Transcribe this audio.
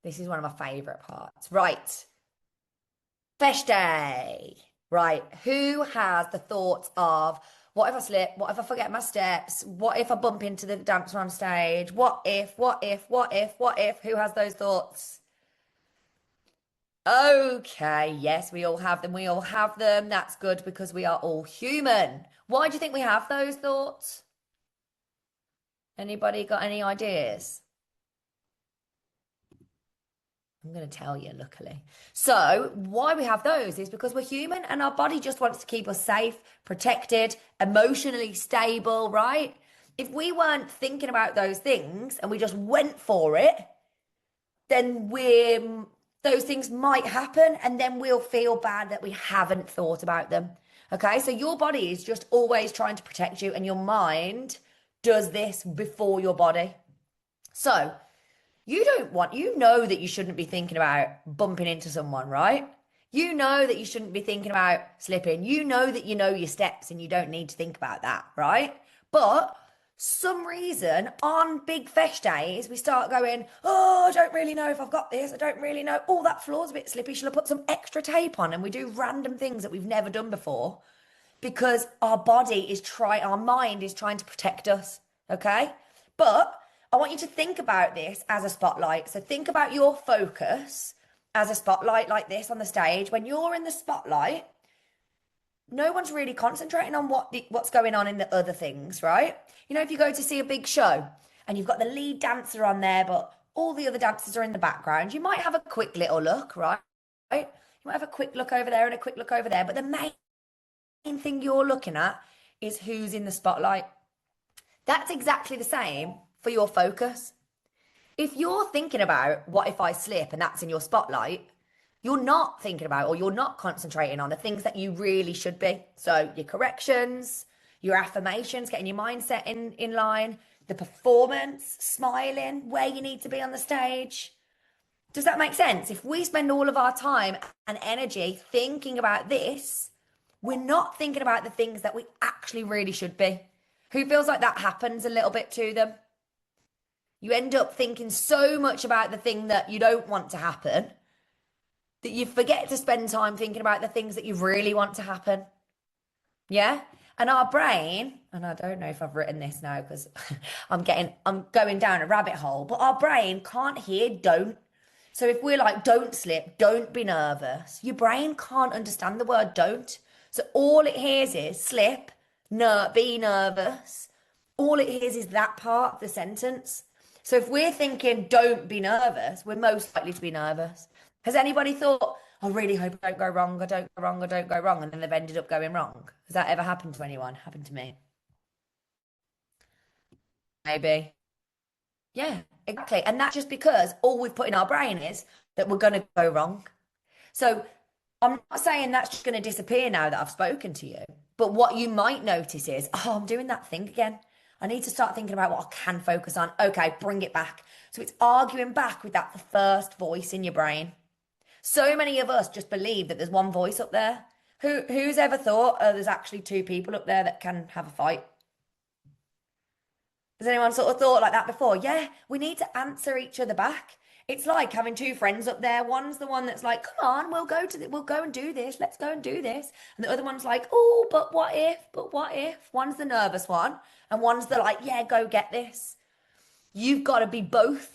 This is one of my favourite parts. Right. Feis day. Right. Who has the thoughts of what if I slip? What if I forget my steps? What if I bump into the dancer on stage? What if, what if, what if, what if? Who has those thoughts? Okay, yes, we all have them. We all have them. That's good because we are all human. Why do you think we have those thoughts? Anybody got any ideas? I'm going to tell you, luckily. So, why we have those is because we're human and our body just wants to keep us safe, protected, emotionally stable, right? If we weren't thinking about those things and we just went for it, then those things might happen and then we'll feel bad that we haven't thought about them. Okay, so your body is just always trying to protect you, and your mind does this before your body. So, you know that you shouldn't be thinking about bumping into someone, right? You know that you shouldn't be thinking about slipping. You know your steps and you don't need to think about that, right? But some reason on big fesh days, we start going, oh, I don't really know if I've got this. I don't really know. Oh, that floor's a bit slippy. Shall I put some extra tape on? And we do random things that we've never done before because our mind is trying to protect us. Okay. But I want you to think about this as a spotlight. So think about your focus as a spotlight like this on the stage. When you're in the spotlight, no one's really concentrating on what's going on in the other things, right? You know, if you go to see a big show and you've got the lead dancer on there, but all the other dancers are in the background, you might have a quick little look, right? You might have a quick look over there and a quick look over there, but the main thing you're looking at is who's in the spotlight. That's exactly the same for your focus. If you're thinking about what if I slip and that's in your spotlight, you're not thinking about or you're not concentrating on the things that you really should be. So your corrections, your affirmations, getting your mindset in line, the performance, smiling, where you need to be on the stage. Does that make sense? If we spend all of our time and energy thinking about this, we're not thinking about the things that we actually really should be. Who feels like that happens a little bit to them? You end up thinking so much about the thing that you don't want to happen that you forget to spend time thinking about the things that you really want to happen. Yeah? And our brain, and I don't know if I've written this now because I'm going down a rabbit hole, but our brain can't hear don't. So if we're like, don't slip, don't be nervous, your brain can't understand the word don't. So all it hears is slip, be nervous. All it hears is that part of the sentence. So if we're thinking don't be nervous, we're most likely to be nervous. Has anybody thought, I really hope I don't go wrong, I don't go wrong, I don't go wrong, and then they've ended up going wrong? Has that ever happened to anyone? Happened to me. Maybe. Yeah, exactly. And that's just because all we've put in our brain is that we're going to go wrong. So I'm not saying that's just going to disappear now that I've spoken to you. But what you might notice is, oh, I'm doing that thing again. I need to start thinking about what I can focus on. Okay, bring it back. So it's arguing back with that first voice in your brain. So many of us just believe that there's one voice up there. Who's ever thought there's actually two people up there that can have a fight? Has anyone sort of thought like that before? Yeah, we need to answer each other back. It's like having two friends up there. One's the one that's like, "Come on, we'll go and do this. Let's go and do this." And the other one's like, "Oh, but what if? But what if?" One's the nervous one, and one's the like, "Yeah, go get this." You've got to be both.